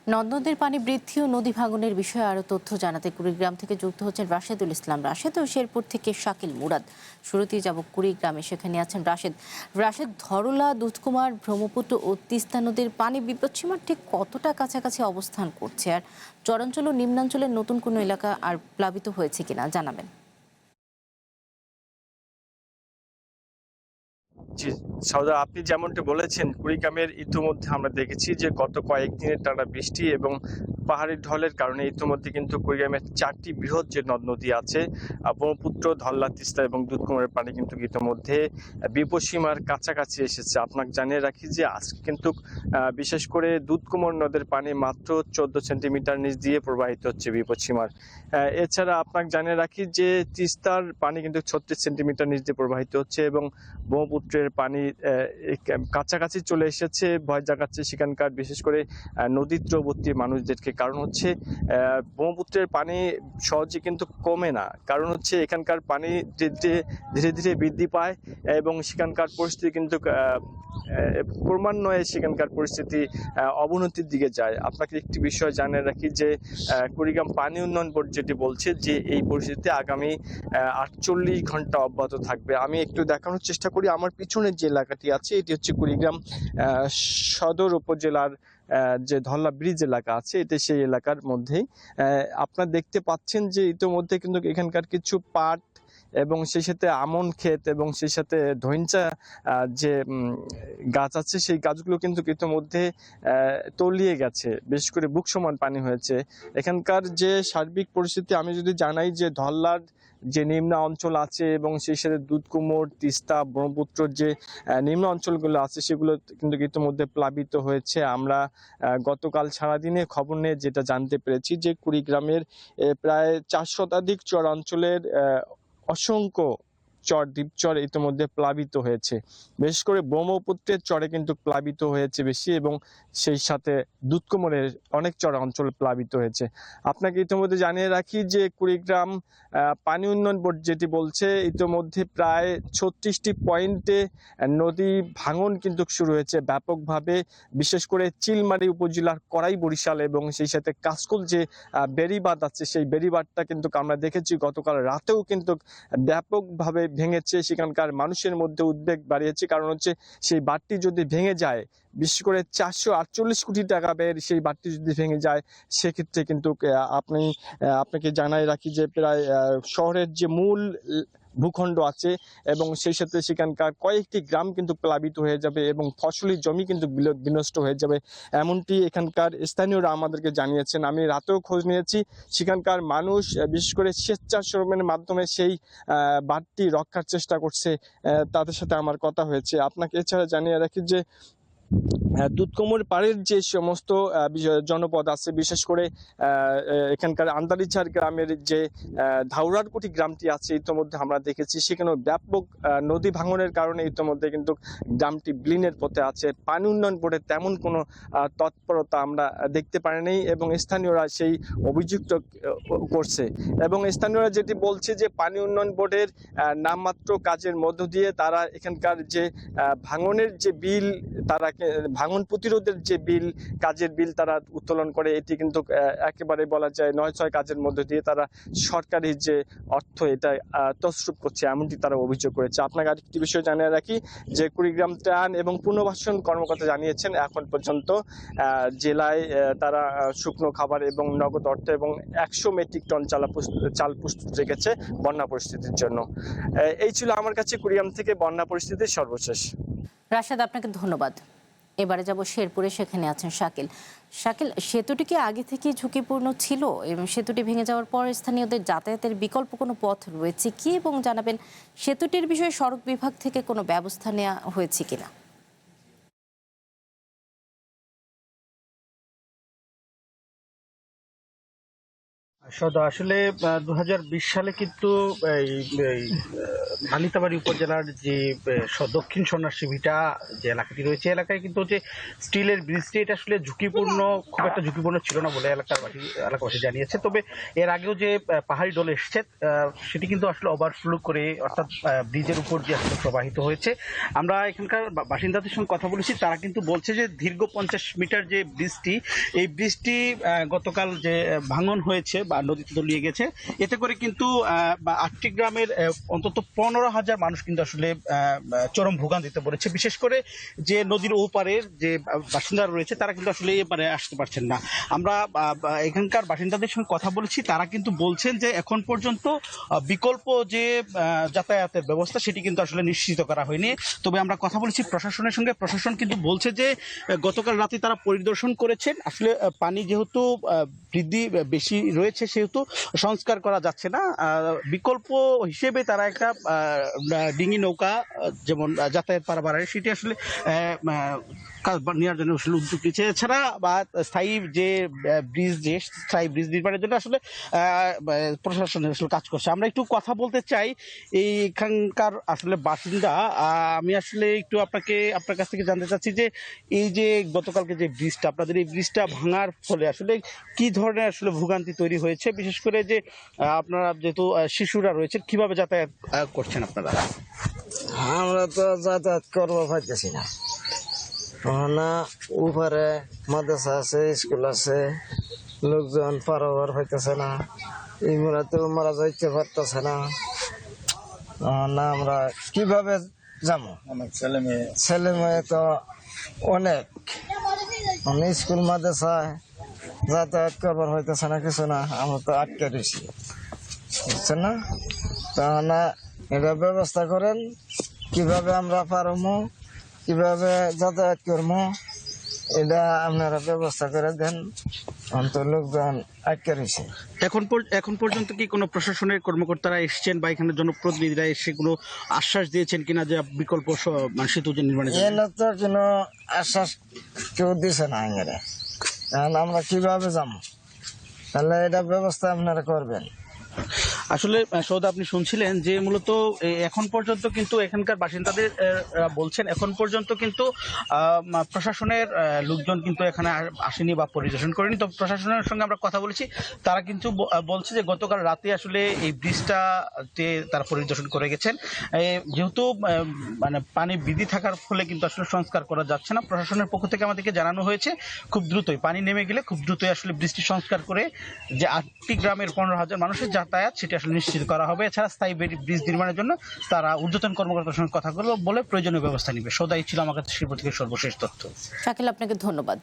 নদ-নদীর পানি বৃদ্ধি ও নদী ভাঙনের বিষয়ে আরো তথ্য জানাতে কুড়িগ্রাম থেকে যুক্ত হচ্ছেন রাশেদুল ইসলাম রাশেদ ও শেরপুর থেকে শাকিল মুরাদ। শুরুতেই যাব কুড়িগ্রামে, সেখানে আছেন রাশেদ। রাশেদ, ধরলা, দুধকুমার, ব্রহ্মপুত্র ও তিস্তা নদীর পানি বিপদসীমার ঠিক কতটা কাছাকাছি অবস্থান করছে, আর চরাঞ্চল ও নিম্নাঞ্চলের নতুন কোনো এলাকা আর প্লাবিত হয়েছে কিনা জানাবেন। জি, সাউদা, আপনি যেমনটি বলেছেন, কুড়িগ্রামের ইতিমধ্যে আমরা দেখেছি যে গত কয়েকদিনের টানা বৃষ্টি এবং পাহাড়ি ঢলের কারণে ইতিমধ্যে কিন্তু কুড়িগ্রামের ৪টি বৃহৎ যে নদ নদী আছে, ব্রহ্মপুত্র, ধরলা, তিস্তা এবং দুধকুমারের পানি কিন্তু ইতিমধ্যে বিপদসীমার কাছাকাছি এসেছে। আপনাকে জানিয়ে রাখি যে আজকে কিন্তু বিশেষ করে দুধকুমার নদের পানি মাত্র 14 সেন্টিমিটার নিচ দিয়ে প্রবাহিত হচ্ছে বিপদসীমার। এছাড়া আপনাকে জানিয়ে রাখি যে তিস্তার পানি কিন্তু 36 সেন্টিমিটার নিচ দিয়ে প্রবাহিত হচ্ছে এবং ব্রহ্মপুত্রের পানি কাছাকাছি চলে এসেছে, ভয় জাগাচ্ছে সেখানকার বিশেষ করে নদী তীরবর্তী মানুষদেরকে। কারণ হচ্ছে ব্রহ্মপুত্রের পানি সহজে কিন্তু কমে না, কারণ হচ্ছে এখানকার পানি ধীরে ধীরে বৃদ্ধি পায় এবং সেখানকার পরিস্থিতি কিন্তু ক্রমান্বয়ে সেখানকার পরিস্থিতি অবনতির দিকে যায়। আপনাকে একটি বিষয় জানিয়ে রাখি যে কুড়িগ্রাম পানি উন্নয়ন বোর্ড যেটি বলছে যে এই পরিস্থিতি আগামী 48 ঘন্টা অব্যাহত থাকবে। আমি একটু দেখানোর চেষ্টা করি। আমার পিছনের যে এলাকাটি আছে এটি হচ্ছে কুড়িগ্রাম সদর উপজেলার যে ধল্লা ব্রিজ এলাকা আছে, এটি সেই এলাকার মধ্যেই। আপনারা দেখতে পাচ্ছেন যে ইতিমধ্যে কিন্তু এখানকার কিছু পাট এবং সেই সাথে আমন ক্ষেত এবং সেই সাথে ধইঞ্চা যে গাছ আছে, সেই গাছগুলো কিন্তু ইতিমধ্যে তলিয়ে গেছে, বিশেষ করে বুক সমান পানি হয়েছে। এখানকার যে সার্বিক পরিস্থিতি আমি যদি জানাই যে ধল্লার যে নিম্ন অঞ্চল আছে এবং সেই সাথে দুধকুমোর, তিস্তা, ব্রহ্মপুত্র যে নিম্ন অঞ্চলগুলো আছে সেগুলো কিন্তু ইতিমধ্যে প্লাবিত হয়েছে। আমরা গতকাল সারাদিনে খবর নিয়ে যেটা জানতে পেরেছি যে কুড়িগ্রামের প্রায় 4 শতাধিক চরাঞ্চলের অসংখ্য চর, দ্বীপচর ইতিমধ্যে প্লাবিত হয়েছে। বিশেষ করে ব্রহ্মপুত্রের চরে কিন্তু প্লাবিত হয়েছে বেশি এবং সেই সাথে দুধকুমরের অনেক চর অঞ্চল প্লাবিত হয়েছে। আপনাকে ইতিমধ্যে জানিয়ে রাখি যে কুড়িগ্রাম পানি উন্নয়ন বোর্ড যেটি বলছে ইতিমধ্যে প্রায় 36টি পয়েন্টে নদী ভাঙন কিন্তু শুরু হয়েছে ব্যাপকভাবে। বিশেষ করে চিলমারি উপজেলার করাই বরিশাল এবং সেই সাথে কাশকুল যে বেড়িবাঁধ আছে, সেই বেড়িবাঁধটা কিন্তু আমরা দেখেছি গতকাল রাতেও কিন্তু ব্যাপকভাবে ভেঙেছে। সেখানকার মানুষের মধ্যে উদ্বেগ বাড়িয়েছে, কারণ হচ্ছে সেই বাঁধটি যদি ভেঙে যায়, বিশেষ করে 448 কোটি টাকা ব্যয়ের সেই বাঁধটি যদি ভেঙে যায়, সেক্ষেত্রে কিন্তু আপনাকে জানাই রাখি যে প্রায় শহরের যে মূল ভূখণ্ড আছে এবং সেই সাথে সেখানকার কয়েকটি গ্রাম কিন্তু প্লাবিত হয়ে যাবে এবং ফসলি জমি কিন্তু বিনষ্ট হয়ে যাবে, এমনটি এখানকার স্থানীয়রা আমাদেরকে জানিয়েছেন। আমি রাতেও খোঁজ নিয়েছি, সেখানকার মানুষ বিশেষ করে স্বেচ্ছাশ্রমের মাধ্যমে সেই বাঁধটি রক্ষার চেষ্টা করছে। তাদের সাথে আমার কথা হয়েছে। আপনাকে এছাড়া জানিয়ে রাখি যে দুধকুমোর পাড়ের যে সমস্ত জনপদ আছে, বিশেষ করে এখানকার আন্দারিঝার গ্রামের যে ধাউরারকুটি গ্রামটি আছে, ইতিমধ্যে আমরা দেখেছি সেখানেও ব্যাপক নদী ভাঙনের কারণে ইতিমধ্যে কিন্তু গ্রামটি বিলীনের পথে আছে। পানি উন্নয়ন বোর্ডের তেমন কোনো তৎপরতা আমরা দেখতে পারিনি এবং স্থানীয়রা সেই অভিযুক্ত করছে এবং স্থানীয়রা যেটি বলছে যে পানি উন্নয়ন বোর্ডের নামমাত্র কাজের মধ্য দিয়ে তারা এখানকার যে ভাঙনের যে বিল, তারা ভাঙন প্রতিরোধের যে বিল, কাজের বিল তারা উত্তোলন করে, এটি কিন্তু একেবারে বলা যায় 9-6 কাজের মধ্যে দিয়ে তারা সরকারি যে অর্থ এটা তছরূপ করছে, এমনটি তারা অভিযোগ করেছে। আপনাকে আরেকটি বিষয় জানিয়ে রাখি যে কুড়িগ্রাম ত্রাণ এবং পুনর্বাসন কর্মকর্তা জানিয়েছেন এখন পর্যন্ত জেলায় তারা শুকনো খাবার এবং নগদ অর্থ এবং 100 মেট্রিক টন চাল প্রস্তুত রেখেছে বন্যা পরিস্থিতির জন্য। এই ছিল আমার কাছে কুড়িগ্রাম থেকে বন্যা পরিস্থিতির সর্বশেষ। রাশেদ, আপনাকে ধন্যবাদ। এবারে যাব শেরপুরে, সেখানে আছেন শাকিল। শাকিল, সেতুটি কি আগে থেকে ঝুঁকিপূর্ণ ছিল এবং সেতুটি ভেঙে যাওয়ার পর স্থানীয়দের যাতায়াতের বিকল্প কোনো পথ রয়েছে কি, এবং জানাবেন সেতুটির বিষয়ে সড়ক বিভাগ থেকে কোনো ব্যবস্থা নেওয়া হয়েছে কিনা। সদা আসলে 2020 সালে কিন্তু এই এই, নালিতাবাড়ি উপজেলার যে দক্ষিণ সন্ন্যাসী ভিটা যে এলাকাটি রয়েছে, এলাকায় কিন্তু যে স্টিলের ব্রিজটি, এটা আসলে ঝুঁকিপূর্ণ, খুব একটা ঝুঁকিপূর্ণ ছিল না বলে এলাকাবাসী জানিয়েছে। তবে এর আগেও যে পাহাড়ি ডল এসছে সেটি কিন্তু আসলে ওভারফ্লো করে, অর্থাৎ ব্রিজের উপর যে আসলে প্রবাহিত হয়েছে। আমরা এখানকার বাসিন্দাদের সঙ্গে কথা বলেছি, তারা কিন্তু বলছে যে দীর্ঘ 50 মিটার যে ব্রিজটি, এই ব্রিজটি গতকাল যে ভাঙন হয়েছে বা নদীতে তলিয়ে গেছে, এতে করে কিন্তু 8টি গ্রামের অন্তত 15,000 মানুষ কিন্তু আসলে চরম ভোগান্তিতে পড়েছে। বিশেষ করে যে নদীর ওপারের যে বাসিন্দারা রয়েছে, তারা কিন্তু আসলে এপারে আসতে পারছেন না। আমরা এখানকার বাসিন্দাদের সঙ্গে কথা বলেছি, তারা কিন্তু বলছেন যে এখন পর্যন্ত বিকল্প যে যাতায়াতের ব্যবস্থা, সেটি কিন্তু আসলে নিশ্চিত করা হয়নি। তবে আমরা কথা বলেছি প্রশাসনের সঙ্গে, প্রশাসন কিন্তু বলছে যে গতকাল রাতে তারা পরিদর্শন করেছেন। আসলে পানি যেহেতু বৃদ্ধি বেশি রয়েছে, সেহেতু সংস্কার করা যাচ্ছে না। বিকল্প হিসেবে তারা একটা ডিঙি নৌকা যেমন যাতায়াত পারাবারের, সেটি আসলে নেওয়ার জন্য আসলে উদ্যোগ নিচ্ছে। এছাড়া বা স্থায়ী ব্রিজ নির্মাণের জন্য আসলে প্রশাসন আসলে কাজ করছে। আমরা একটু কথা বলতে চাই এইখানকার আসলে বাসিন্দা। আমি আসলে একটু আপনার কাছ থেকে জানতে চাচ্ছি যে এই যে গতকালকে যে ব্রিজটা, আপনাদের এই ব্রিজটা ভাঙার ফলে আসলে কি ধরনের আসলে ভোগান্তি তৈরি হয়েছে, বিশেষ করে যে আপনারা যেহেতু শিশুরা রয়েছে, কিভাবে যাতায়াত করছেন আপনারা? আমরা তো যাতায়াত করবো পাইতেছি না, না উপরে মাদ্রাসা আছে, স্কুল আছে, লোকজন পারাবার হইতেছে না, ইমরাতে মারা যাইতে পারতেছে না। না আমরা কিভাবে যাবো? অনেক ছেলে মেয়ে তো অনেক, স্কুল মাদ্রাসায় যাতায়াত করবার হইতেছে না, কিছু না, আমরা তো আটকে রয়েছি, বুঝছেন না? তা না এটা ব্যবস্থা করেন, কিভাবে আমরা পারবো, কিভাবে যাতায়াত করবো, এটা আপনারা ব্যবস্থা করে দেন। অন্তর লোকজন আটকে রয়েছে। এখন পর্যন্ত কি কোনো প্রশাসনের কর্মকর্তারা এসেছেন বা এখানে জনপ্রতিনিধিরা এসে কোনো আশ্বাস দিয়েছেন কিনা যে বিকল্প সেতু যে নির্মাণের জন্য? এনে তো কোনো আশ্বাস কেউ দিছে না। এখন আমরা কিভাবে যাবো? তাহলে এটা ব্যবস্থা আপনারা করবেন। আসলে সৌদা, আপনি শুনছিলেন যে মূলত এখন পর্যন্ত কিন্তু এখানকার বাসিন্দাদের বলছেন এখন পর্যন্ত কিন্তু প্রশাসনের লোকজন কিন্তু এখানে আসেনি বা পরিদর্শন করেনি। তো প্রশাসনের সঙ্গে আমরা কথা বলেছি, তারা কিন্তু বলছে যে গতকাল রাতে আসলে এই ব্রিজটাতে তারা পরিদর্শন করে গেছেন। যেহেতু মানে পানি বৃদ্ধি থাকার ফলে কিন্তু আসলে সংস্কার করা যাচ্ছে না। প্রশাসনের পক্ষ থেকে আমাদেরকে জানানো হয়েছে খুব দ্রুতই পানি নেমে গেলে খুব দ্রুতই আসলে ব্রিজটি সংস্কার করে যে 8টি গ্রামের 15,000 মানুষের যাতায়াত, সেটি আসলে নিশ্চিত করা হবে। এছাড়া স্থায়ী ব্রিজ নির্মাণের জন্য তারা ঊর্ধ্বতন কর্মকর্তার সঙ্গে কথা বলে প্রয়োজনীয় ব্যবস্থা নিবে। সদাই ছিল আমার কাছে শিল্প থেকে সর্বশেষ তথ্য। শাকিল, আপনাকে ধন্যবাদ।